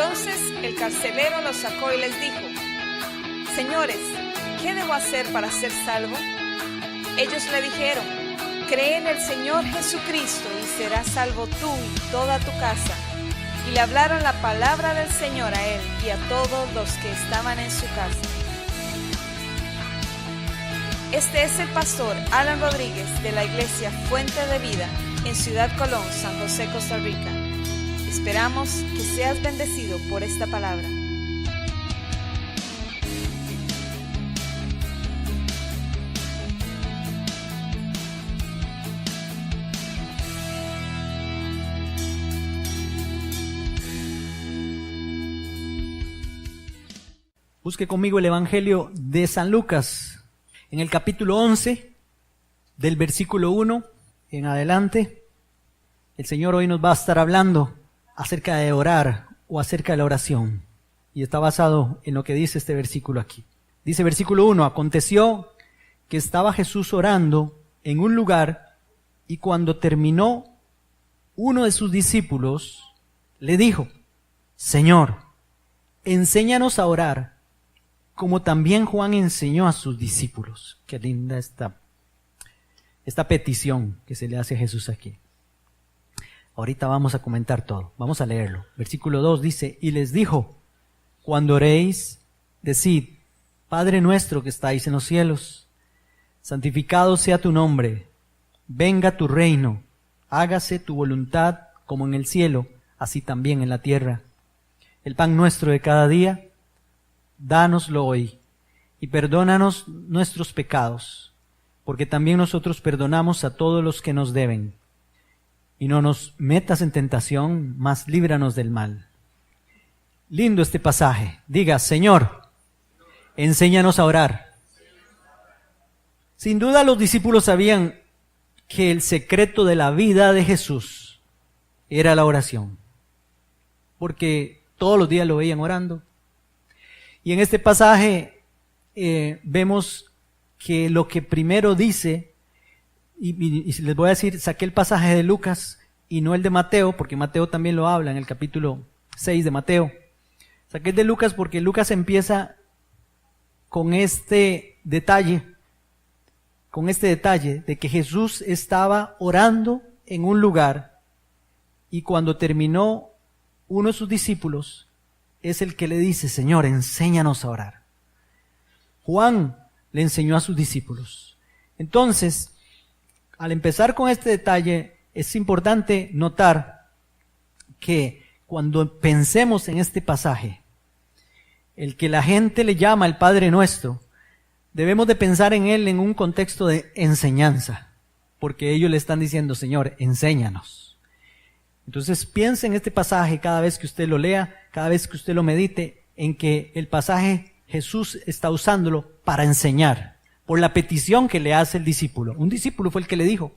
Entonces el carcelero los sacó y les dijo: Señores, ¿qué debo hacer para ser salvo? Ellos le dijeron: Cree en el Señor Jesucristo y serás salvo tú y toda tu casa. Y le hablaron la palabra del Señor a él y a todos los que estaban en su casa. Este es el pastor Alan Rodríguez de la iglesia Fuente de Vida en Ciudad Colón, San José, Costa Rica. Esperamos que seas bendecido por esta palabra. Busque conmigo el Evangelio de San Lucas, en el capítulo 11, del versículo 1 en adelante. El Señor hoy nos va a estar hablando acerca de orar o acerca de la oración. Y está basado en lo que dice este versículo aquí. Dice versículo 1, aconteció que estaba Jesús orando en un lugar y cuando terminó, uno de sus discípulos le dijo: Señor, enséñanos a orar, como también Juan enseñó a sus discípulos. Qué linda esta petición que se le hace a Jesús aquí. Ahorita vamos a comentar todo. Vamos a leerlo. Versículo 2 dice: y les dijo: cuando oréis, decid: Padre nuestro que estáis en los cielos, santificado sea tu nombre, venga tu reino, hágase tu voluntad como en el cielo, así también en la tierra. El pan nuestro de cada día, dánoslo hoy, y perdónanos nuestros pecados, porque también nosotros perdonamos a todos los que nos deben. Y no nos metas en tentación, mas líbranos del mal. Lindo este pasaje. Diga: Señor, enséñanos a orar. Sin duda los discípulos sabían que el secreto de la vida de Jesús era la oración, porque todos los días lo veían orando. Y en este pasaje vemos que lo que primero dice, y les voy a decir, saqué el pasaje de Lucas y no el de Mateo, porque Mateo también lo habla en el capítulo 6 de Mateo. Saqué el de Lucas porque Lucas empieza con este detalle de que Jesús estaba orando en un lugar y cuando terminó, uno de sus discípulos es el que le dice: Señor, enséñanos a orar. Juan le enseñó a sus discípulos. Entonces, al empezar con este detalle, es importante notar que cuando pensemos en este pasaje, el que la gente le llama el Padre Nuestro, debemos de pensar en él en un contexto de enseñanza, porque ellos le están diciendo: Señor, enséñanos. Entonces piense en este pasaje cada vez que usted lo lea, cada vez que usted lo medite, en que el pasaje Jesús está usándolo para enseñar, por la petición que le hace el discípulo. Un discípulo fue el que le dijo,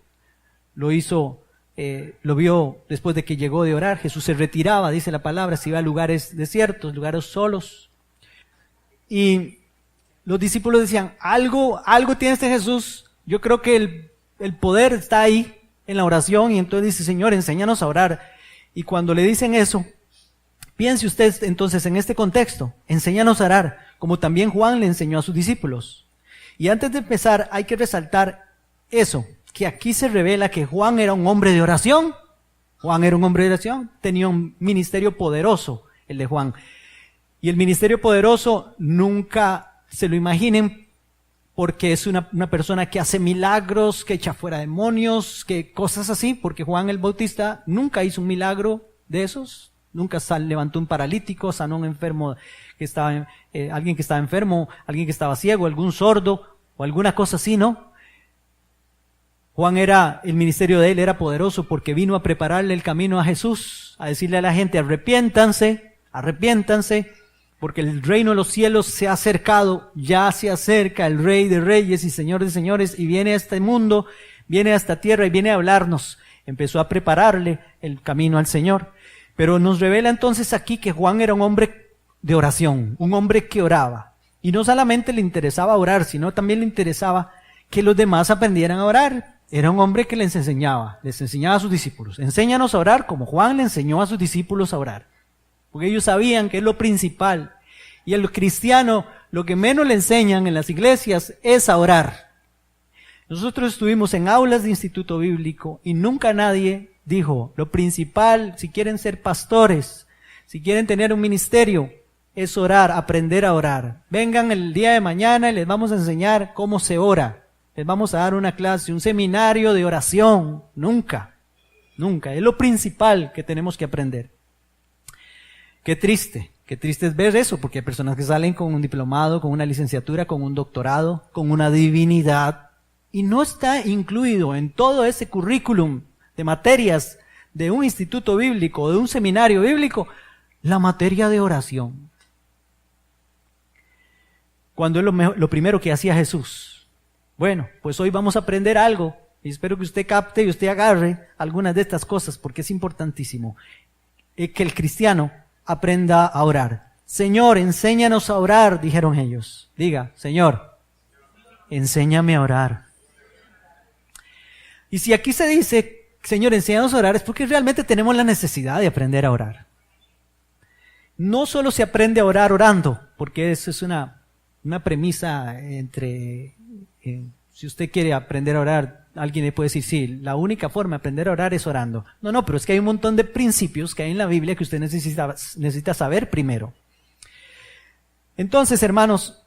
lo vio después de que llegó de orar. Jesús se retiraba, dice la palabra, se iba a lugares desiertos, lugares solos. Y los discípulos decían: algo tiene este Jesús, yo creo que el poder está ahí en la oración. Y entonces dice: Señor, enséñanos a orar. Y cuando le dicen eso, piense usted entonces en este contexto: enséñanos a orar, como también Juan le enseñó a sus discípulos. Y antes de empezar hay que resaltar eso, que aquí se revela que Juan era un hombre de oración. Juan era un hombre de oración, tenía un ministerio poderoso, el de Juan. Y el ministerio poderoso nunca se lo imaginen, porque es una persona que hace milagros, que echa fuera demonios, que cosas así, porque Juan el Bautista nunca hizo un milagro de esos, nunca levantó un paralítico, sanó a un enfermo que estaba, alguien que estaba enfermo, alguien que estaba ciego, algún sordo o alguna cosa así, ¿no? Juan el ministerio de él era poderoso porque vino a prepararle el camino a Jesús, a decirle a la gente: arrepiéntanse, porque el reino de los cielos se ha acercado, ya se acerca el Rey de Reyes y Señor de Señores, y viene a este mundo, viene a esta tierra y viene a hablarnos. Empezó a prepararle el camino al Señor. Pero nos revela entonces aquí que Juan era un hombre de oración, un hombre que oraba. Y no solamente le interesaba orar, sino también le interesaba que los demás aprendieran a orar. Era un hombre que les enseñaba a sus discípulos: enséñanos a orar como Juan le enseñó a sus discípulos a orar. porque ellos sabían que es lo principal. Y al cristiano lo que menos le enseñan en las iglesias es a orar. Nosotros estuvimos en aulas de instituto bíblico y nunca nadie dijo, lo principal, si quieren ser pastores, si quieren tener un ministerio, es orar, aprender a orar. Vengan el día de mañana y les vamos a enseñar cómo se ora. Les vamos a dar una clase, un seminario de oración. Nunca, nunca. Es lo principal que tenemos que aprender. Qué triste es ver eso, porque hay personas que salen con un diplomado, con una licenciatura, con un doctorado, con una divinidad, y no está incluido en todo ese currículum de materias de un instituto bíblico, de un seminario bíblico, la materia de oración. Cuando es lo primero que hacía Jesús. Bueno, pues hoy vamos a aprender algo, y espero que usted capte y usted agarre algunas de estas cosas, porque es importantísimo que el cristiano aprenda a orar. Señor, enséñanos a orar, dijeron ellos. Diga, Señor, enséñame a orar. Y si aquí se dice, Señor, enséñanos a orar, es porque realmente tenemos la necesidad de aprender a orar. No solo se aprende a orar orando, porque eso es una premisa entre, si usted quiere aprender a orar, alguien le puede decir, sí, la única forma de aprender a orar es orando. No, pero es que hay un montón de principios que hay en la Biblia que usted necesita saber primero. Entonces, hermanos,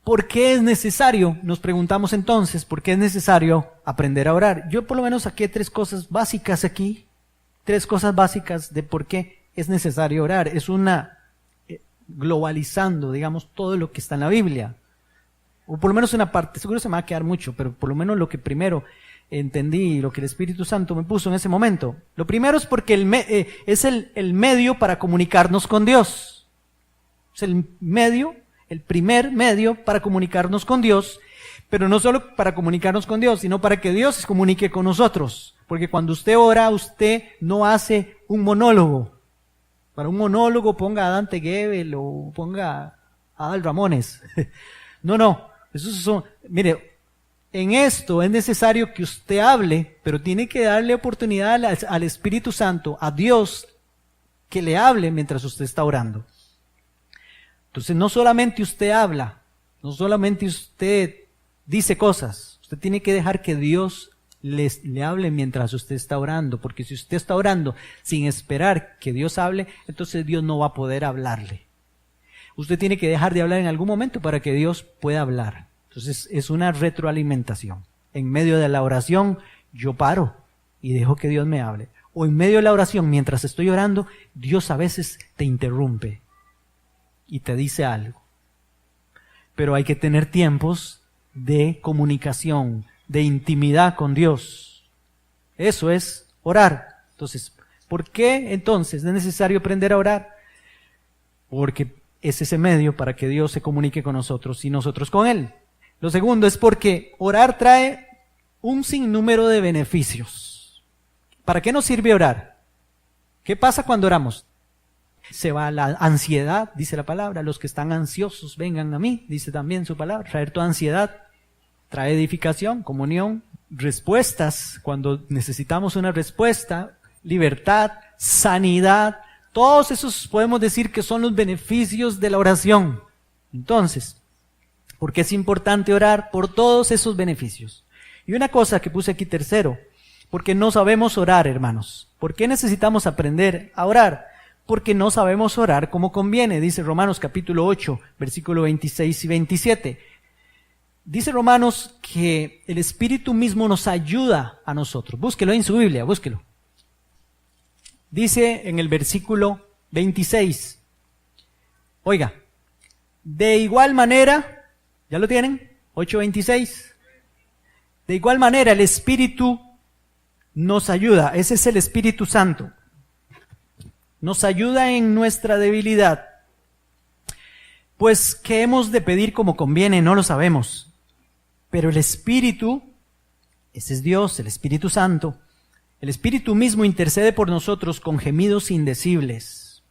¿por qué es necesario? Nos preguntamos entonces, ¿por qué es necesario aprender a orar? Yo por lo menos saqué 3 cosas básicas aquí, 3 cosas básicas de por qué es necesario orar. Es una, globalizando, digamos, todo lo que está en la Biblia. O por lo menos una parte, seguro se me va a quedar mucho, pero por lo menos lo que primero entendí, lo que el Espíritu Santo me puso en ese momento. Lo primero es porque es el medio para comunicarnos con Dios. Es el primer medio para comunicarnos con Dios, pero no solo para comunicarnos con Dios, sino para que Dios se comunique con nosotros. Porque cuando usted ora, usted no hace un monólogo. Para un monólogo ponga a Dante Gebel o ponga a Adal Ramones. No. Mire, en esto es necesario que usted hable, pero tiene que darle oportunidad al Espíritu Santo, a Dios, que le hable mientras usted está orando. Entonces, no solamente usted habla, no solamente usted dice cosas, usted tiene que dejar que Dios le hable mientras usted está orando, porque si usted está orando sin esperar que Dios hable, entonces Dios no va a poder hablarle. Usted tiene que dejar de hablar en algún momento para que Dios pueda hablar. Entonces es una retroalimentación. En medio de la oración yo paro y dejo que Dios me hable. O en medio de la oración, mientras estoy orando, Dios a veces te interrumpe y te dice algo. Pero hay que tener tiempos de comunicación, de intimidad con Dios. Eso es orar. Entonces, ¿por qué entonces es necesario aprender a orar? Porque es ese medio para que Dios se comunique con nosotros y nosotros con Él. Lo segundo es porque orar trae un sinnúmero de beneficios. ¿Para qué nos sirve orar? ¿Qué pasa cuando oramos? Se va la ansiedad, dice la palabra. Los que están ansiosos, vengan a mí, dice también su palabra. Traer tu ansiedad trae edificación, comunión, respuestas, cuando necesitamos una respuesta, libertad, sanidad. Todos esos podemos decir que son los beneficios de la oración. Entonces, ¿por qué es importante orar? Por todos esos beneficios. Y una cosa que puse aquí tercero, porque no sabemos orar, hermanos. ¿Por qué necesitamos aprender a orar? Porque no sabemos orar como conviene, dice Romanos capítulo 8, versículo 26 y 27. Dice Romanos que el Espíritu mismo nos ayuda a nosotros. Búsquelo en su Biblia, búsquelo. Dice en el versículo 26, oiga, de igual manera, ¿ya lo tienen? 8:26. De igual manera el Espíritu nos ayuda, ese es el Espíritu Santo. Nos ayuda en nuestra debilidad. Pues, ¿qué hemos de pedir como conviene? No lo sabemos. Pero el Espíritu, ese es Dios, el Espíritu Santo, el Espíritu mismo intercede por nosotros con gemidos indecibles.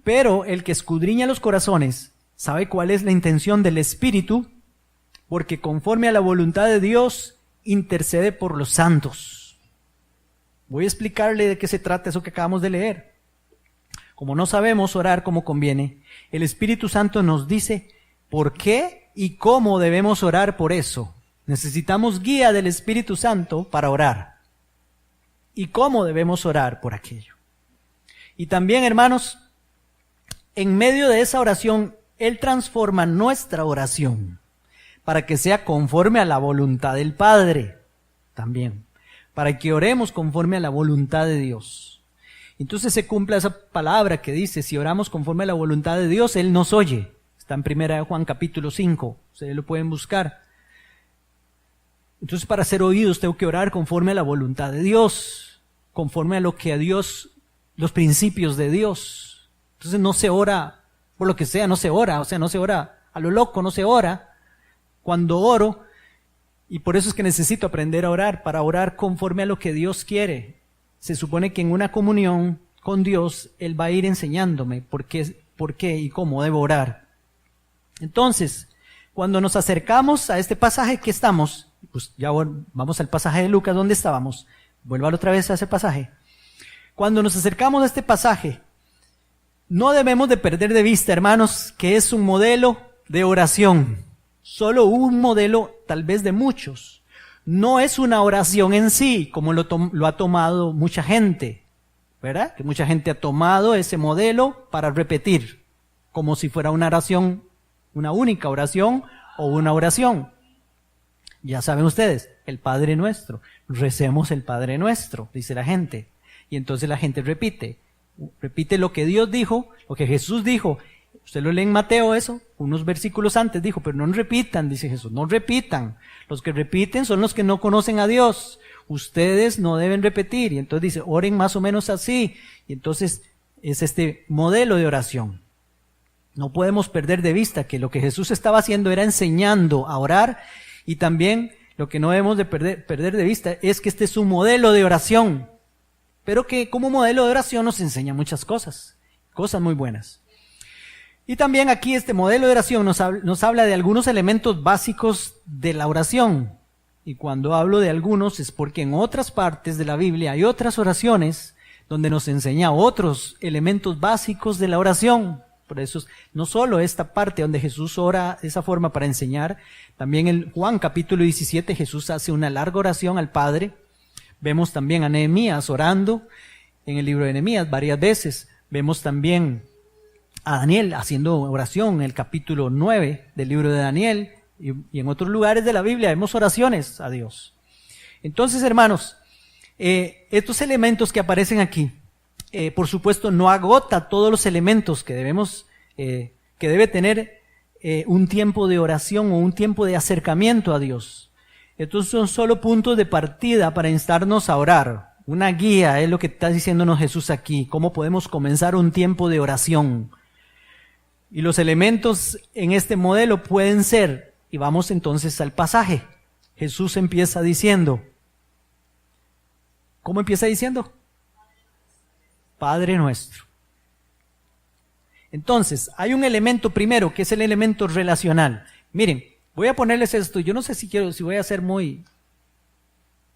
Pero el que escudriña los corazones sabe cuál es la intención del Espíritu, porque conforme a la voluntad de Dios intercede por los santos. Voy a explicarle de qué se trata eso que acabamos de leer. como no sabemos orar como conviene, el Espíritu Santo nos dice por qué y cómo debemos orar por eso. Necesitamos guía del Espíritu Santo para orar. ¿Y cómo debemos orar por aquello? Y también, hermanos, en medio de esa oración, Él transforma nuestra oración para que sea conforme a la voluntad del Padre también, para que oremos conforme a la voluntad de Dios. Entonces se cumpla esa palabra que dice, si oramos conforme a la voluntad de Dios, Él nos oye. Está en 1 Juan capítulo 5, ustedes lo pueden buscar. Entonces para ser oídos tengo que orar conforme a la voluntad de Dios, conforme a lo que a Dios, los principios de Dios. Entonces no se ora por lo que sea, no se ora, no se ora a lo loco, no se ora. Cuando oro, y por eso es que necesito aprender a orar, para orar conforme a lo que Dios quiere. Se supone que en una comunión con Dios, Él va a ir enseñándome por qué y cómo debo orar. Entonces, cuando nos acercamos a este pasaje que estamos, pues ya vamos al pasaje de Lucas donde estábamos, vuelvan otra vez a ese pasaje. Cuando nos acercamos a este pasaje, no debemos de perder de vista, hermanos, que es un modelo de oración. Solo un modelo, tal vez de muchos. No es una oración en sí, como lo ha tomado mucha gente, ¿verdad? Que mucha gente ha tomado ese modelo para repetir, como si fuera una oración, una única oración o una oración. Ya saben ustedes, el Padre Nuestro. Recemos el Padre Nuestro, dice la gente. Y entonces la gente repite lo que Dios dijo, lo que Jesús dijo. Usted lo lee en Mateo eso, unos versículos antes dijo, pero no repitan, dice Jesús, no repitan. Los que repiten son los que no conocen a Dios. Ustedes no deben repetir. Y entonces dice, oren más o menos así. Y entonces es este modelo de oración. No podemos perder de vista que lo que Jesús estaba haciendo era enseñando a orar, y también lo que no debemos de perder de vista es que este es un modelo de oración, pero que como modelo de oración nos enseña muchas cosas muy buenas. Y también aquí este modelo de oración nos habla de algunos elementos básicos de la oración. Y cuando hablo de algunos es porque en otras partes de la Biblia hay otras oraciones donde nos enseña otros elementos básicos de la oración. Por eso no solo esta parte donde Jesús ora de esa forma para enseñar, también en Juan capítulo 17 Jesús hace una larga oración al Padre. Vemos también a Nehemías orando en el libro de Nehemías varias veces. Vemos también a Daniel haciendo oración en el capítulo 9 del libro de Daniel, y en otros lugares de la Biblia vemos oraciones a Dios. Entonces, hermanos, estos elementos que aparecen aquí, por supuesto no agota todos los elementos que debe tener un tiempo de oración o un tiempo de acercamiento a Dios. Estos son solo puntos de partida para instarnos a orar. Una guía es lo que está diciéndonos Jesús aquí, cómo podemos comenzar un tiempo de oración. Y los elementos en este modelo pueden ser, y vamos entonces al pasaje. Jesús empieza diciendo, ¿cómo empieza diciendo? Padre Nuestro. Entonces, hay un elemento primero que es el elemento relacional. Miren, voy a ponerles esto, yo no sé si voy a ser muy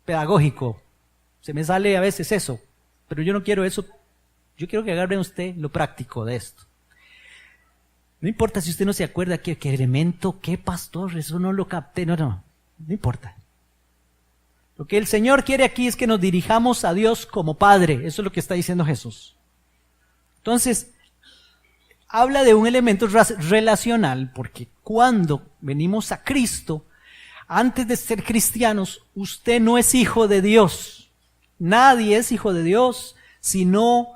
pedagógico, se me sale a veces eso, pero yo no quiero eso, yo quiero que agarren usted lo práctico de esto. No importa si usted no se acuerda qué elemento, qué pastor, eso no lo capté, no importa. Lo que el Señor quiere aquí es que nos dirijamos a Dios como Padre, eso es lo que está diciendo Jesús. Entonces, habla de un elemento relacional, porque cuando venimos a Cristo, antes de ser cristianos, usted no es hijo de Dios. Nadie es hijo de Dios si no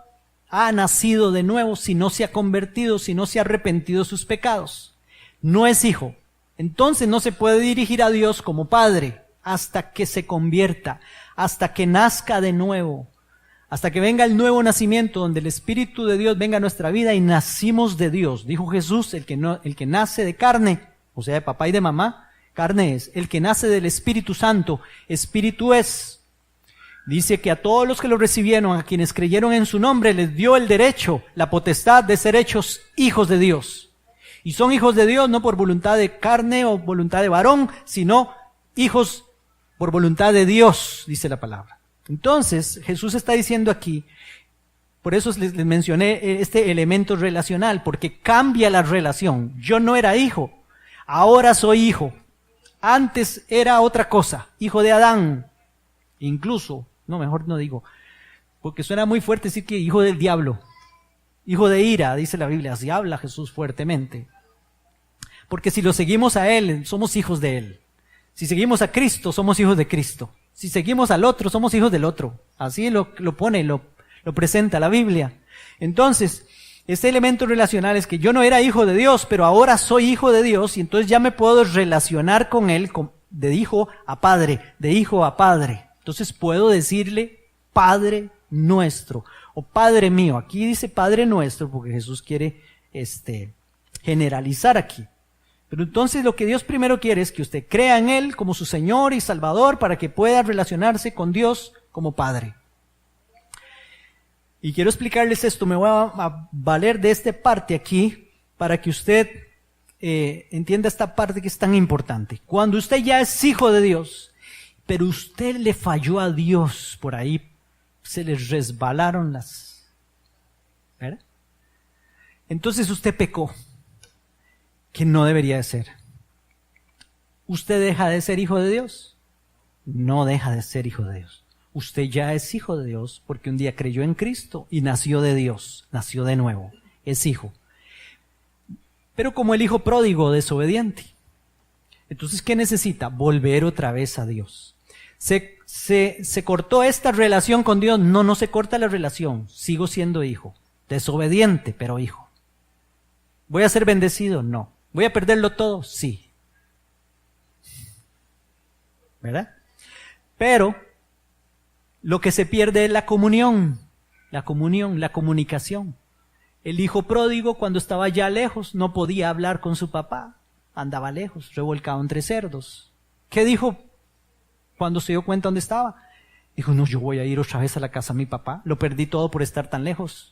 ha nacido de nuevo, si no se ha convertido, si no se ha arrepentido de sus pecados. No es hijo. Entonces no se puede dirigir a Dios como Padre hasta que se convierta, hasta que nazca de nuevo, hasta que venga el nuevo nacimiento donde el Espíritu de Dios venga a nuestra vida y nacimos de Dios. Dijo Jesús, el que nace de carne, o sea de papá y de mamá, carne es. El que nace del Espíritu Santo, Espíritu es. Dice que a todos los que lo recibieron, a quienes creyeron en su nombre, les dio el derecho, la potestad de ser hechos hijos de Dios. Y son hijos de Dios no por voluntad de carne o voluntad de varón, sino hijos por voluntad de Dios, dice la palabra. Entonces, Jesús está diciendo aquí, Por eso les mencioné este elemento relacional, porque cambia la relación. Yo no era hijo, ahora soy hijo. Antes era otra cosa, hijo de Adán. Incluso, no, mejor no digo, porque suena muy fuerte decir que hijo del diablo, hijo de ira, dice la Biblia, así habla Jesús fuertemente. Porque si lo seguimos a Él, somos hijos de Él. Si seguimos a Cristo, somos hijos de Cristo. Si seguimos al otro, somos hijos del otro. Así lo pone, lo presenta la Biblia. Entonces, este elemento relacional es que yo no era hijo de Dios, pero ahora soy hijo de Dios y entonces ya me puedo relacionar con Él de hijo a padre, de hijo a padre. Entonces puedo decirle Padre nuestro o Padre mío. Aquí dice Padre nuestro porque Jesús quiere generalizar aquí. Pero entonces lo que Dios primero quiere es que usted crea en Él como su Señor y Salvador para que pueda relacionarse con Dios como Padre. Y quiero explicarles esto, me voy a valer de esta parte aquí para que usted entienda esta parte que es tan importante. Cuando usted ya es hijo de Dios, pero usted le falló a Dios, por ahí se le resbalaron las... ¿verdad? Entonces usted pecó, que no debería de ser. ¿Usted deja de ser hijo de Dios? No deja de ser hijo de Dios. Usted ya es hijo de Dios porque un día creyó en Cristo y nació de Dios, nació de nuevo, es hijo. Pero como el hijo pródigo, desobediente. Entonces, ¿qué necesita? Volver otra vez a Dios. ¿Se cortó esta relación con Dios? No, no se corta la relación. Sigo siendo hijo. Desobediente, pero hijo. ¿Voy a ser bendecido? No. ¿Voy a perderlo todo? Sí. ¿Verdad? Pero lo que se pierde es la comunión, la comunicación. El hijo pródigo, cuando estaba ya lejos, no podía hablar con su papá. Andaba lejos, revolcado entre cerdos. ¿Qué dijo cuando se dio cuenta dónde estaba? Dijo, no, yo voy a ir otra vez a la casa de mi papá. Lo perdí todo por estar tan lejos.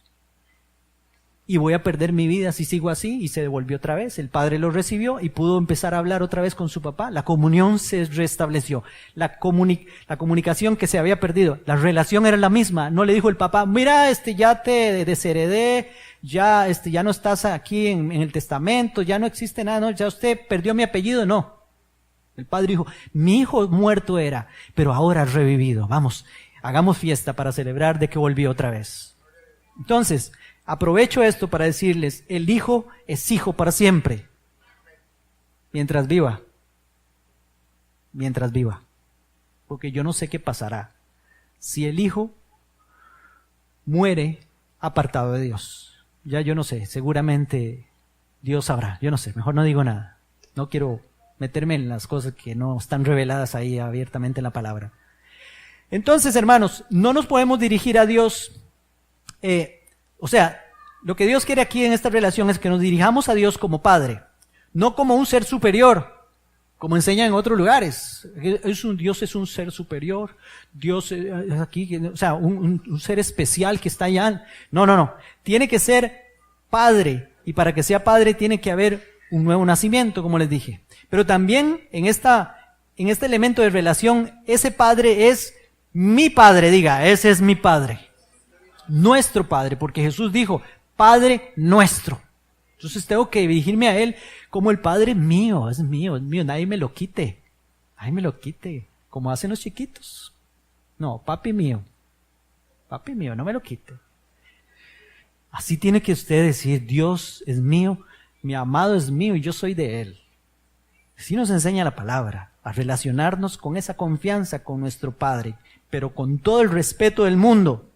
Y voy a perder mi vida si sigo así. Y se devolvió otra vez. El padre lo recibió y pudo empezar a hablar otra vez con su papá. La comunión se restableció. La comunicación que se había perdido. La relación era la misma. No le dijo el papá, mira, ya te desheredé, ya no estás aquí en el testamento, ya no existe nada, no, ya usted perdió mi apellido. No. El padre dijo, mi hijo muerto era, pero ahora ha revivido. Vamos, hagamos fiesta para celebrar de que volvió otra vez. Entonces, aprovecho esto para decirles, el hijo es hijo para siempre. Mientras viva. Mientras viva. Porque yo no sé qué pasará si el hijo muere apartado de Dios. Ya yo no sé, seguramente Dios sabrá. Yo no sé, mejor no digo nada. No quiero meterme en las cosas que no están reveladas ahí abiertamente en la palabra. Entonces, hermanos, no nos podemos dirigir a Dios... O sea, lo que Dios quiere aquí en esta relación es que nos dirijamos a Dios como Padre, no como un ser superior, como enseñan en otros lugares. Dios es un ser superior, Dios es aquí, o sea, un ser especial que está allá. No. Tiene que ser Padre, y para que sea Padre tiene que haber un nuevo nacimiento, como les dije. Pero también en este elemento de relación, ese Padre es mi Padre, diga, ese es mi Padre. Nuestro Padre, porque Jesús dijo, Padre nuestro. Entonces tengo que dirigirme a Él como el Padre mío, es mío, nadie me lo quite, como hacen los chiquitos. No, papi mío, no me lo quite. Así tiene que usted decir, Dios es mío, mi amado es mío y yo soy de Él. Así nos enseña la palabra, a relacionarnos con esa confianza con nuestro Padre, pero con todo el respeto del mundo.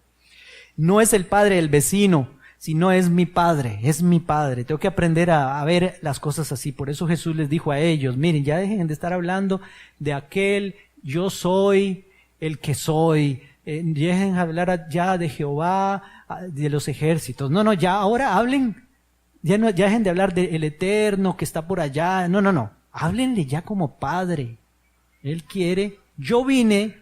No es el padre del vecino, sino es mi Padre, es mi Padre. Tengo que aprender a ver las cosas así. Por eso Jesús les dijo a ellos, miren, ya dejen de estar hablando de aquel yo soy el que soy. Dejen de hablar ya de Jehová, de los ejércitos. No, ya ahora hablen, ya dejen de hablar del Eterno que está por allá. No. Háblenle ya como Padre. Él quiere, yo vine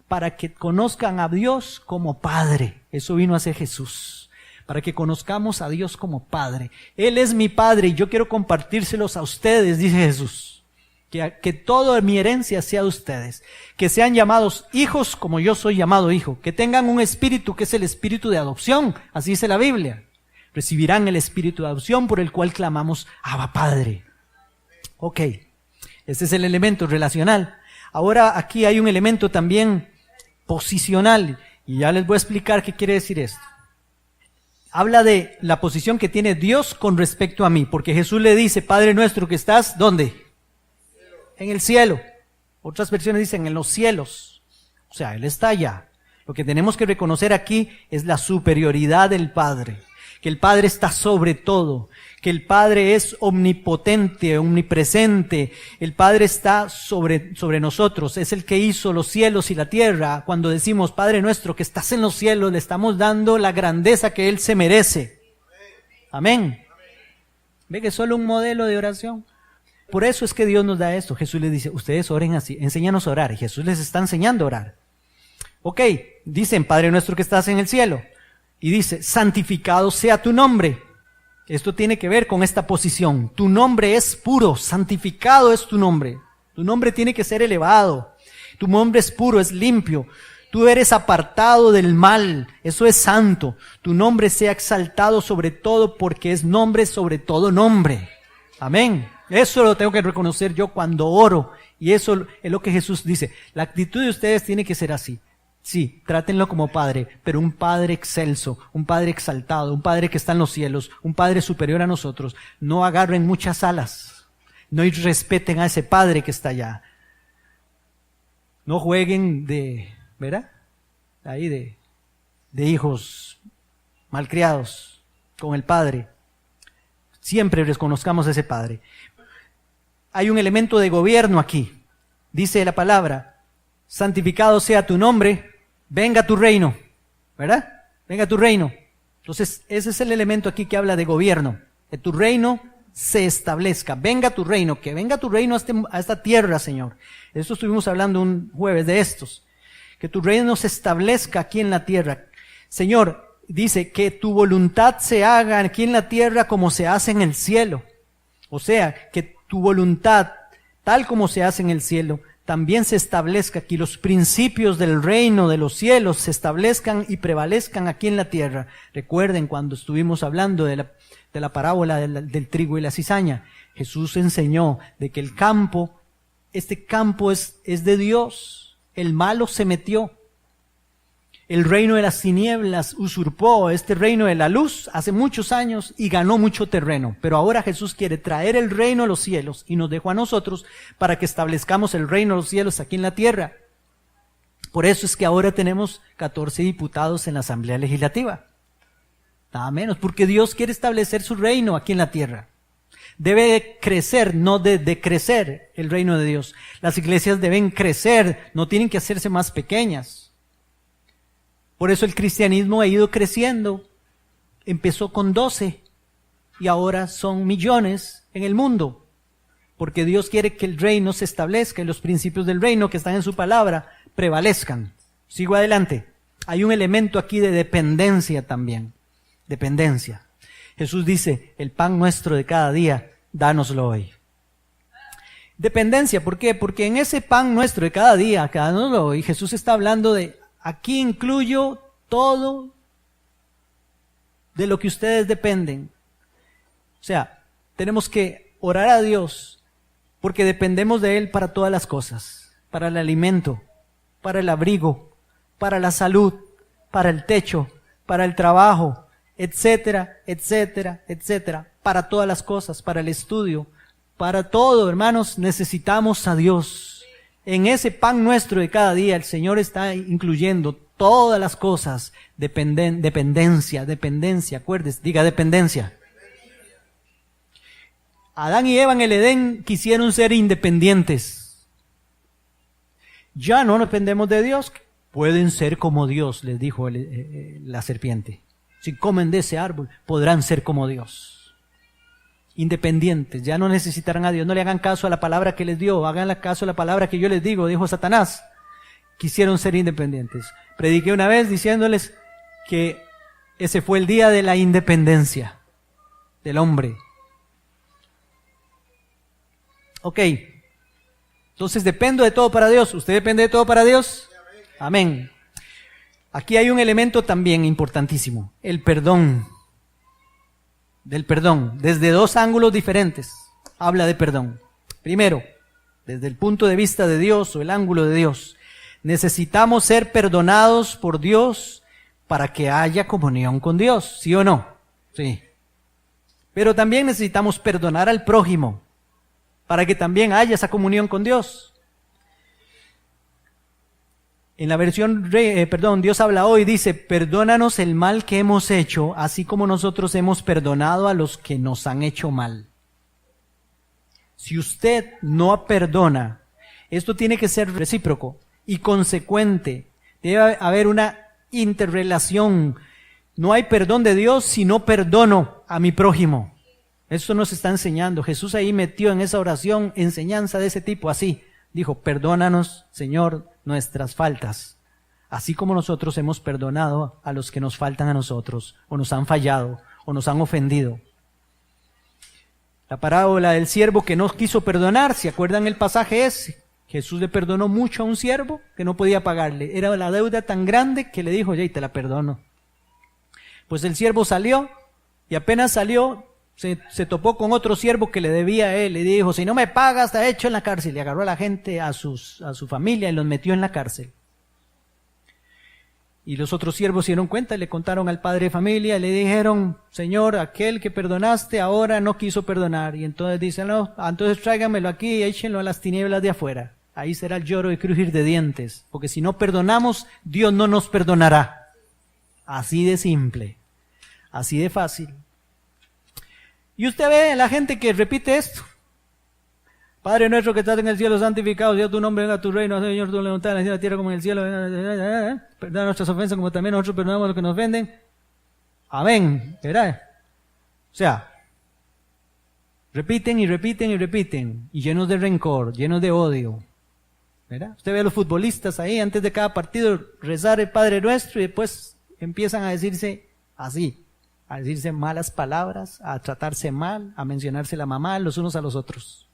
para que conozcan a Dios como Padre. Eso vino a hacer Jesús. Para que conozcamos a Dios como Padre. Él es mi Padre y yo quiero compartírselos a ustedes, dice Jesús. que toda mi herencia sea de ustedes, que sean llamados hijos como yo soy llamado hijo, que tengan un espíritu que es el espíritu de adopción, así dice la Biblia. Recibirán el espíritu de adopción por el cual clamamos, Abba Padre. Ok, ese es el elemento relacional. Ahora aquí hay un elemento también posicional, y ya les voy a explicar qué quiere decir esto. Habla de la posición que tiene Dios con respecto a mí, porque Jesús le dice, Padre nuestro que estás, ¿dónde? En el cielo. Otras versiones dicen en los cielos. O sea, Él está allá. Lo que tenemos que reconocer aquí es la superioridad del Padre. Que el Padre está sobre todo. Que el Padre es omnipotente, omnipresente. El Padre está sobre nosotros. Es el que hizo los cielos y la tierra. Cuando decimos, Padre nuestro que estás en los cielos, le estamos dando la grandeza que Él se merece. Amén. ¿Ve que es solo un modelo de oración? Por eso es que Dios nos da esto. Jesús les dice, ustedes oren así, enséñanos a orar. Y Jesús les está enseñando a orar. Ok, dicen, Padre nuestro que estás en el cielo. Y dice, santificado sea tu nombre. Esto tiene que ver con esta posición. Tu nombre es puro, santificado es tu nombre. Tu nombre tiene que ser elevado. Tu nombre es puro, es limpio. Tú eres apartado del mal, eso es santo. Tu nombre sea exaltado sobre todo porque es nombre sobre todo nombre. Amén. Eso lo tengo que reconocer yo cuando oro. Y eso es lo que Jesús dice. La actitud de ustedes tiene que ser así. Sí, trátenlo como Padre, pero un Padre excelso, un Padre exaltado, un Padre que está en los cielos, un Padre superior a nosotros. No agarren muchas alas. No irrespeten a ese Padre que está allá. No jueguen ¿verdad? Ahí de hijos malcriados con el Padre. Siempre reconozcamos a ese Padre. Hay un elemento de gobierno aquí. Dice la palabra, santificado sea tu nombre, venga tu reino. ¿Verdad? Venga tu reino. Entonces, ese es el elemento aquí que habla de gobierno. Que tu reino se establezca. Venga tu reino. Que venga tu reino a esta tierra, Señor. Esto estuvimos hablando un jueves de estos. Que tu reino se establezca aquí en la tierra. Señor, dice que tu voluntad se haga aquí en la tierra como se hace en el cielo. O sea, que tu voluntad, tal como se hace en el cielo, también se establezca aquí. Los principios del reino de los cielos se establezcan y prevalezcan aquí en la tierra. Recuerden cuando estuvimos hablando de la parábola del trigo y la cizaña. Jesús enseñó de que el campo, este campo es de Dios. El malo se metió. El reino de las tinieblas usurpó este reino de la luz hace muchos años y ganó mucho terreno. Pero ahora Jesús quiere traer el reino a los cielos y nos dejó a nosotros para que establezcamos el reino de los cielos aquí en la tierra. Por eso es que ahora tenemos 14 diputados en la Asamblea Legislativa. Nada menos, porque Dios quiere establecer su reino aquí en la tierra. Debe de crecer, no de decrecer el reino de Dios. Las iglesias deben crecer, no tienen que hacerse más pequeñas. Por eso el cristianismo ha ido creciendo. Empezó con 12 y ahora son millones en el mundo. Porque Dios quiere que el reino se establezca y los principios del reino que están en su palabra prevalezcan. Sigo adelante. Hay un elemento aquí de dependencia también. Dependencia. Jesús dice, el pan nuestro de cada día, dánoslo hoy. Dependencia, ¿por qué? Porque en ese pan nuestro de cada día, dánoslo hoy, Jesús está hablando de, aquí incluyo todo de lo que ustedes dependen. O sea, tenemos que orar a Dios porque dependemos de Él para todas las cosas. Para el alimento, para el abrigo, para la salud, para el techo, para el trabajo, etcétera, etcétera, etcétera. Para todas las cosas, para el estudio, para todo, hermanos, necesitamos a Dios. En ese pan nuestro de cada día, el Señor está incluyendo todas las cosas. Dependencia, acuérdense, diga dependencia. Adán y Eva en el Edén quisieron ser independientes. Ya no dependemos de Dios. Pueden ser como Dios, les dijo la serpiente. Si comen de ese árbol, podrán ser como Dios. Independientes, ya no necesitarán a Dios. No le hagan caso a la palabra que les dio, hagan caso a la palabra que yo les digo, dijo Satanás. Quisieron ser independientes. Prediqué una vez diciéndoles que ese fue el día de la independencia del hombre. Ok, Entonces dependo de todo para Dios. ¿Usted depende de todo para Dios? Amén. Aquí hay un elemento también importantísimo, el perdón. Del perdón, desde dos ángulos diferentes, habla de perdón. Primero, desde el punto de vista de Dios o el ángulo de Dios, necesitamos ser perdonados por Dios para que haya comunión con Dios, ¿sí o no? Sí. Pero también necesitamos perdonar al prójimo para que también haya esa comunión con Dios. En la versión, Dios habla hoy, dice, perdónanos el mal que hemos hecho, así como nosotros hemos perdonado a los que nos han hecho mal. Si usted no perdona, esto tiene que ser recíproco y consecuente. Debe haber una interrelación. No hay perdón de Dios si no perdono a mi prójimo. Esto nos está enseñando. Jesús ahí metió en esa oración enseñanza de ese tipo, así. Dijo, perdónanos, Señor, nuestras faltas, así como nosotros hemos perdonado a los que nos faltan a nosotros, o nos han fallado, o nos han ofendido. La parábola del siervo que no quiso perdonar, ¿se acuerdan el pasaje ese? Jesús le perdonó mucho a un siervo que no podía pagarle. Era la deuda tan grande que le dijo, ya, y te la perdono. Pues el siervo salió, y apenas salió, se topó con otro siervo que le debía a él, le dijo, si no me pagas, está hecho en la cárcel. Y agarró a la gente, a su familia, y los metió en la cárcel. Y los otros siervos se dieron cuenta y le contaron al padre de familia, y le dijeron, Señor, aquel que perdonaste ahora no quiso perdonar. Y entonces dicen, no, entonces tráigamelo aquí y échenlo a las tinieblas de afuera. Ahí será el lloro y crujir de dientes, porque si no perdonamos, Dios no nos perdonará. Así de simple, así de fácil. Y usted ve a la gente que repite esto. Padre nuestro que estás en el cielo, santificado sea tu nombre, venga a tu reino, Señor, tu voluntad en la tierra como en el cielo. Perdona nuestras ofensas como también nosotros perdonamos a los que nos ofenden. Amén. ¿Verdad? O sea, repiten y repiten y repiten, y llenos de rencor, llenos de odio. ¿Verdad? Usted ve a los futbolistas ahí, antes de cada partido, rezar el Padre Nuestro, y después empiezan a decirse así. A decirse malas palabras, a tratarse mal, a mencionarse la mamá los unos a los otros.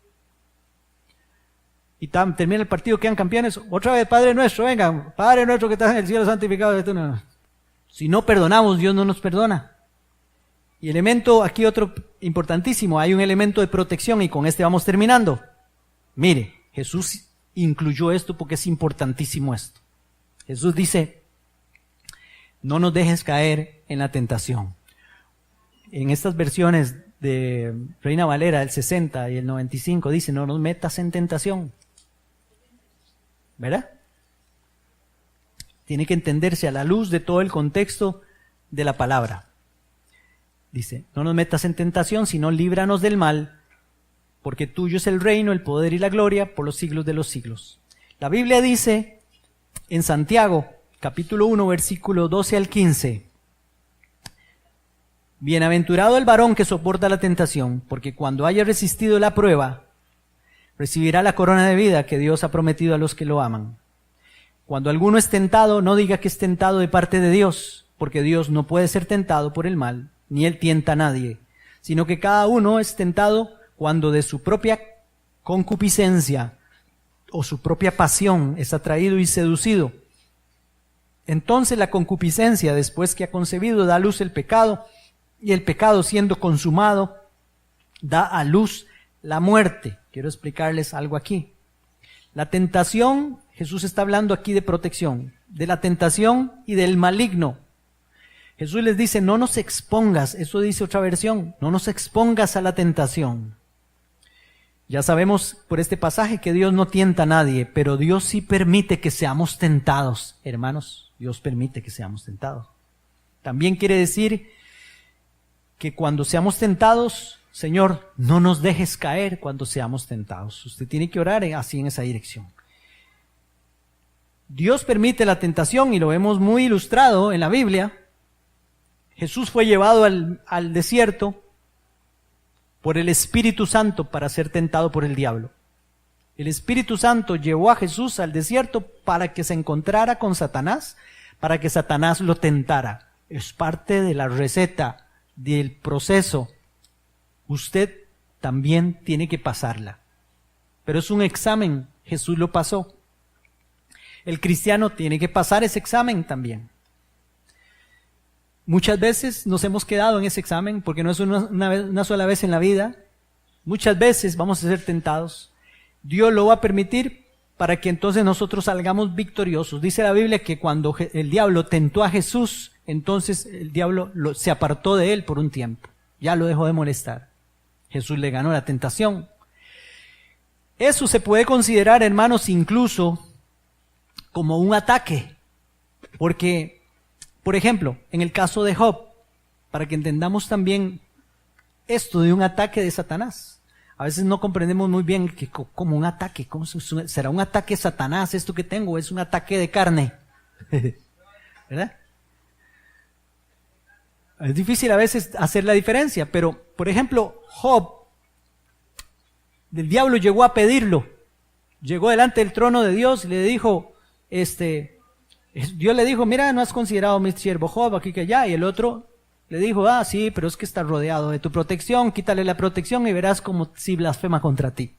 Y termina el partido, quedan campeones. Otra vez, Padre Nuestro, venga, Padre Nuestro que estás en el cielo, santificado. Si no perdonamos, Dios no nos perdona. Y elemento, aquí otro importantísimo, hay un elemento de protección y con este vamos terminando. Mire, Jesús incluyó esto porque es importantísimo esto. Jesús dice, no nos dejes caer en la tentación. En estas versiones de Reina Valera, el 60 y el 95, dice, no nos metas en tentación. ¿Verdad? Tiene que entenderse a la luz de todo el contexto de la palabra. Dice, no nos metas en tentación, sino líbranos del mal, porque tuyo es el reino, el poder y la gloria por los siglos de los siglos. La Biblia dice en Santiago, capítulo 1, versículo 12 al 15, bienaventurado el varón que soporta la tentación, porque cuando haya resistido la prueba, recibirá la corona de vida que Dios ha prometido a los que lo aman. Cuando alguno es tentado, no diga que es tentado de parte de Dios, porque Dios no puede ser tentado por el mal, ni él tienta a nadie, sino que cada uno es tentado cuando de su propia concupiscencia o su propia pasión es atraído y seducido. Entonces la concupiscencia, después que ha concebido, da a luz el pecado, y el pecado, siendo consumado, da a luz la muerte. Quiero explicarles algo aquí. La tentación, Jesús está hablando aquí de protección, de la tentación y del maligno. Jesús les dice, no nos expongas, eso dice otra versión, no nos expongas a la tentación. Ya sabemos por este pasaje que Dios no tienta a nadie, pero Dios sí permite que seamos tentados. Hermanos, Dios permite que seamos tentados. También quiere decir que cuando seamos tentados, Señor, no nos dejes caer cuando seamos tentados. Usted tiene que orar así en esa dirección. Dios permite la tentación y lo vemos muy ilustrado en la Biblia. Jesús fue llevado al desierto por el Espíritu Santo para ser tentado por el diablo. El Espíritu Santo llevó a Jesús al desierto para que se encontrara con Satanás, para que Satanás lo tentara. Es parte de la receta, del proceso. Usted también tiene que pasarla. Pero es un examen Jesús lo pasó. El cristiano tiene que pasar ese examen también. Muchas veces nos hemos quedado en ese examen porque no es una sola vez en la vida. Muchas veces vamos a ser tentados. Dios lo va a permitir para que entonces nosotros salgamos victoriosos. Dice la Biblia que cuando el diablo tentó a Jesús, entonces el diablo se apartó de él por un tiempo. Ya lo dejó de molestar. Jesús le ganó la tentación. Eso se puede considerar, hermanos, incluso como un ataque. Porque, por ejemplo, en el caso de Job, para que entendamos también esto de un ataque de Satanás. A veces no comprendemos muy bien que como un ataque, ¿cómo será un ataque de Satanás esto que tengo? Es un ataque de carne. ¿Verdad? Es difícil a veces hacer la diferencia, pero, por ejemplo, Job, el diablo llegó a pedirlo. Llegó delante del trono de Dios y le dijo, Dios le dijo, mira, no has considerado a mi siervo Job aquí que allá. Y el otro le dijo, sí, pero es que está rodeado de tu protección, quítale la protección y verás como si blasfema contra ti.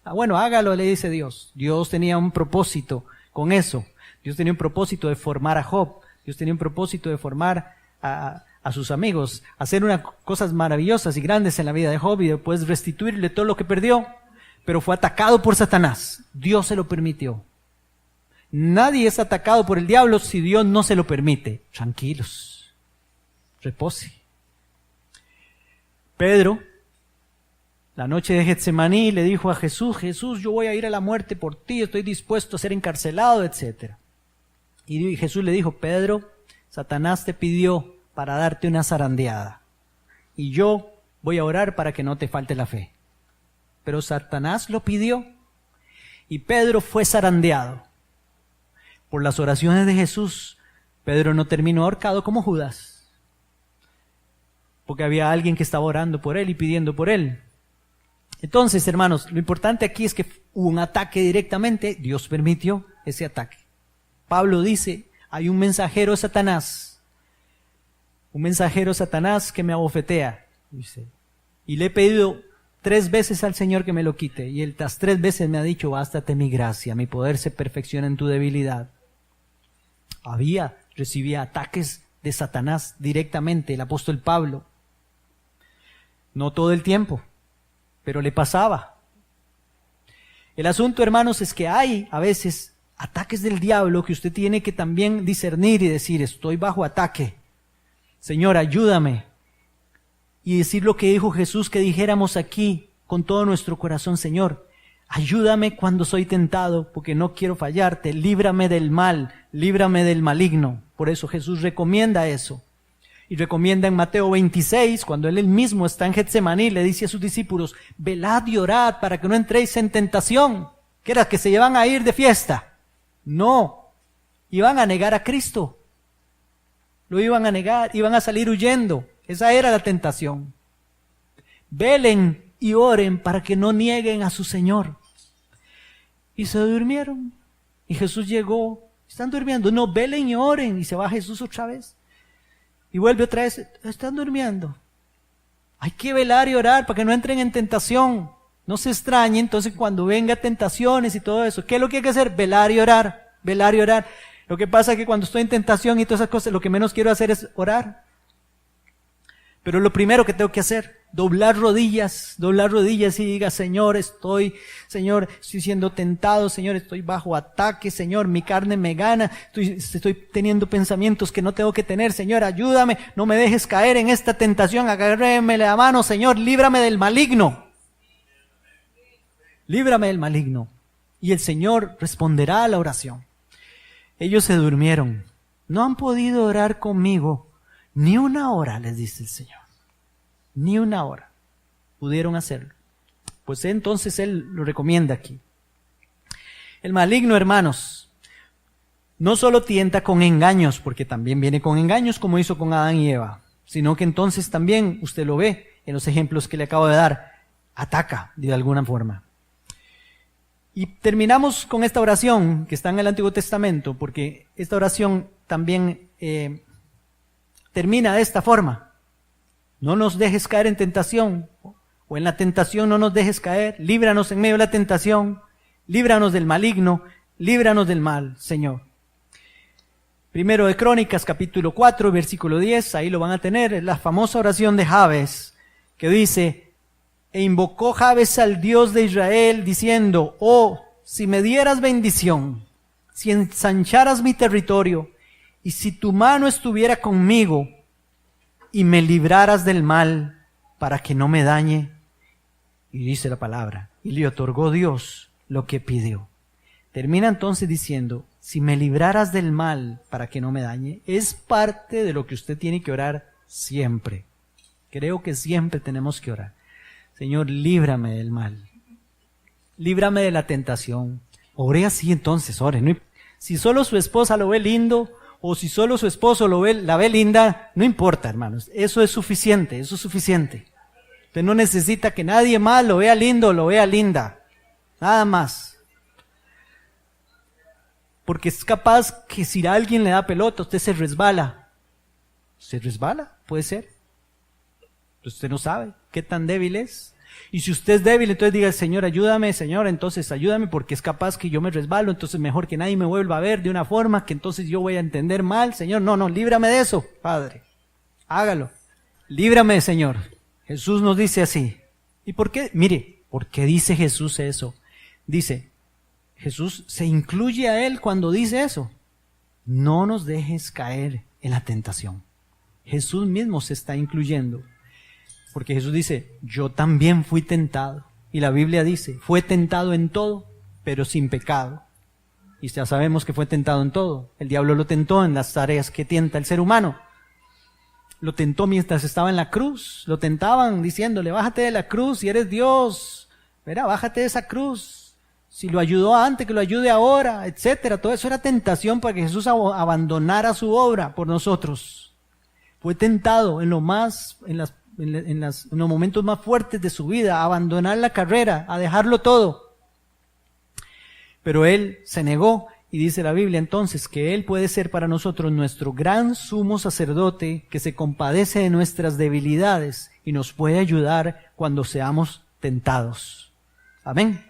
Bueno, hágalo, le dice Dios. Dios tenía un propósito con eso. Dios tenía un propósito de formar a Job. Dios tenía un propósito de formar a sus amigos, hacer unas cosas maravillosas y grandes en la vida de Job y después restituirle todo lo que perdió. Pero fue atacado por Satanás. Dios se lo permitió. Nadie es atacado por el diablo si Dios no se lo permite. Tranquilos. Repose. Pedro, la noche de Getsemaní, le dijo a Jesús, Jesús, yo voy a ir a la muerte por ti, estoy dispuesto a ser encarcelado, etc. Y Jesús le dijo, Pedro, Satanás te pidió para darte una zarandeada. Y yo voy a orar para que no te falte la fe. Pero Satanás lo pidió y Pedro fue zarandeado. Por las oraciones de Jesús, Pedro no terminó ahorcado como Judas, porque había alguien que estaba orando por él y pidiendo por él. Entonces, hermanos, lo importante aquí es que hubo un ataque directamente, Dios permitió ese ataque. Pablo dice, hay un mensajero Satanás que me abofetea, dice, y le he pedido 3 veces al Señor que me lo quite, y él las 3 veces me ha dicho, bástate mi gracia, mi poder se perfecciona en tu debilidad. Recibía ataques de Satanás directamente el apóstol Pablo. No todo el tiempo, pero le pasaba. El asunto, hermanos, es que hay a veces ataques del diablo que usted tiene que también discernir y decir, estoy bajo ataque. Señor, ayúdame. Y decir lo que dijo Jesús que dijéramos aquí con todo nuestro corazón, Señor, ayúdame cuando soy tentado, porque no quiero fallarte, líbrame del mal, líbrame del maligno. Por eso Jesús recomienda eso. Y recomienda en Mateo 26, cuando él mismo está en Getsemaní, le dice a sus discípulos, velad y orad para que no entréis en tentación. ¿Qué era? ¿Que se iban a ir de fiesta? No, iban a negar a Cristo. Lo iban a negar, iban a salir huyendo. Esa era la tentación. Velen y oren para que no nieguen a su Señor. Y se durmieron. Y Jesús llegó. Están durmiendo. No, velen y oren. Y se va Jesús otra vez. Y vuelve otra vez. Están durmiendo. Hay que velar y orar para que no entren en tentación. No se extrañen entonces cuando venga tentaciones y todo eso. ¿Qué es lo que hay que hacer? Velar y orar. Velar y orar. Lo que pasa es que cuando estoy en tentación y todas esas cosas, lo que menos quiero hacer es orar. Pero lo primero que tengo que hacer, doblar rodillas y diga, Señor, estoy siendo tentado, Señor, estoy bajo ataque, Señor, mi carne me gana, estoy teniendo pensamientos que no tengo que tener, Señor, ayúdame, no me dejes caer en esta tentación, agárreme la mano, Señor, líbrame del maligno. Líbrame del maligno. Y el Señor responderá a la oración. Ellos se durmieron, no han podido orar conmigo ni una hora, les dice el Señor. Ni una hora pudieron hacerlo. Pues entonces Él lo recomienda aquí. El maligno, hermanos, no solo tienta con engaños, porque también viene con engaños como hizo con Adán y Eva, sino que entonces también, usted lo ve en los ejemplos que le acabo de dar, ataca de alguna forma. Y terminamos con esta oración que está en el Antiguo Testamento, porque esta oración también termina de esta forma. No nos dejes caer en tentación, o en la tentación no nos dejes caer, líbranos en medio de la tentación, Líbranos del maligno, líbranos del mal, Señor. Primero de Crónicas, capítulo 4, versículo 10, ahí lo van a tener, es la famosa oración de Jabes, que dice: e invocó Jabes al Dios de Israel, diciendo: oh, si me dieras bendición, si ensancharas mi territorio, y si tu mano estuviera conmigo, y me libraras del mal, para que no me dañe. Y dice la palabra, y le otorgó Dios lo que pidió. Termina entonces diciendo: si me libraras del mal para que no me dañe. Es parte de lo que usted tiene que orar siempre. Creo que siempre tenemos que orar. Señor, líbrame del mal. Líbrame de la tentación. Ore así entonces, ore. No, si solo su esposa lo ve lindo, o si solo su esposo la ve linda, no importa, hermanos. Eso es suficiente, eso es suficiente. Usted no necesita que nadie más lo vea lindo o lo vea linda. Nada más. Porque es capaz que si alguien le da pelota, usted se resbala. ¿Se resbala? Puede ser. Usted no sabe qué tan débil es. Y si usted es débil, entonces diga: Señor, ayúdame, Señor, entonces ayúdame, porque es capaz que yo me resbalo, entonces mejor que nadie me vuelva a ver de una forma que entonces yo voy a entender mal. Señor, no, líbrame de eso, Padre. Hágalo. Líbrame, Señor. Jesús nos dice así. ¿Y por qué? Mire, ¿por qué dice Jesús eso? Dice, Jesús se incluye a él cuando dice eso. No nos dejes caer en la tentación. Jesús mismo se está incluyendo. Porque Jesús dice: yo también fui tentado. Y la Biblia dice: fue tentado en todo, pero sin pecado. Y ya sabemos que fue tentado en todo. El diablo lo tentó en las tareas que tienta el ser humano. Lo tentó mientras estaba en la cruz. Lo tentaban diciéndole: bájate de la cruz si eres Dios. Verá, bájate de esa cruz. Si lo ayudó antes, que lo ayude ahora, etcétera. Todo eso era tentación para que Jesús abandonara su obra por nosotros. Fue tentado en los momentos más fuertes de su vida, a abandonar la carrera, a dejarlo todo. Pero Él se negó, y dice la Biblia entonces que Él puede ser para nosotros nuestro gran sumo sacerdote, que se compadece de nuestras debilidades y nos puede ayudar cuando seamos tentados. Amén.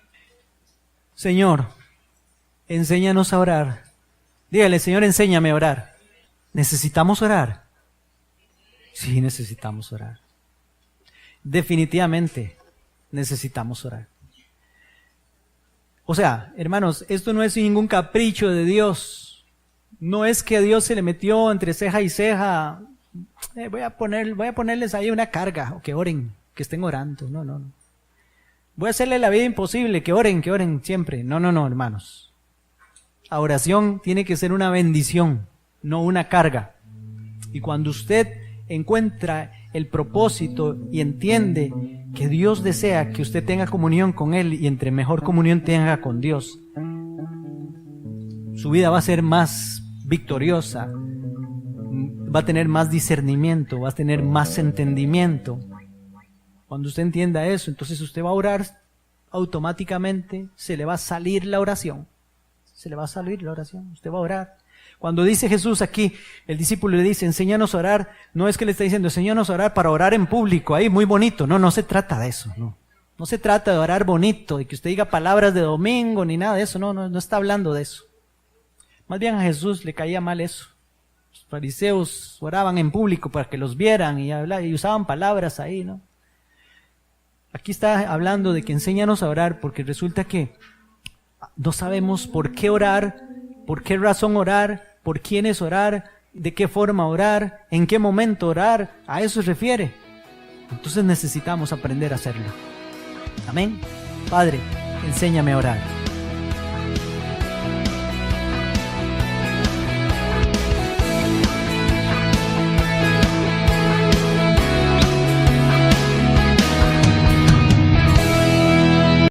Señor, enséñanos a orar. Dígale: Señor, enséñame a orar. ¿Necesitamos orar? Sí, necesitamos orar. Definitivamente necesitamos orar. O sea, hermanos, esto no es ningún capricho de Dios. No es que a Dios se le metió entre ceja y ceja: voy a ponerles ahí una carga, o que oren, que estén orando. No. Voy a hacerle la vida imposible, que oren siempre. No, hermanos. La oración tiene que ser una bendición, no una carga. Y cuando usted encuentra el propósito y entiende que Dios desea que usted tenga comunión con Él, y entre mejor comunión tenga con Dios, su vida va a ser más victoriosa, va a tener más discernimiento, va a tener más entendimiento. Cuando usted entienda eso, entonces usted va a orar automáticamente, se le va a salir la oración. Usted va a orar. Cuando dice Jesús aquí, el discípulo le dice: enséñanos a orar, no es que le está diciendo: enséñanos a orar para orar en público, ahí muy bonito. No se trata de eso, no se trata de orar bonito, de que usted diga palabras de domingo, ni nada de eso, no está hablando de eso. Más bien a Jesús le caía mal eso. Los fariseos oraban en público para que los vieran y usaban palabras ahí, ¿no? Aquí está hablando de que enséñanos a orar, porque resulta que no sabemos por qué orar, por qué razón orar, por quiénes orar, de qué forma orar, en qué momento orar. A eso se refiere. Entonces necesitamos aprender a hacerlo. Amén. Padre, enséñame a orar.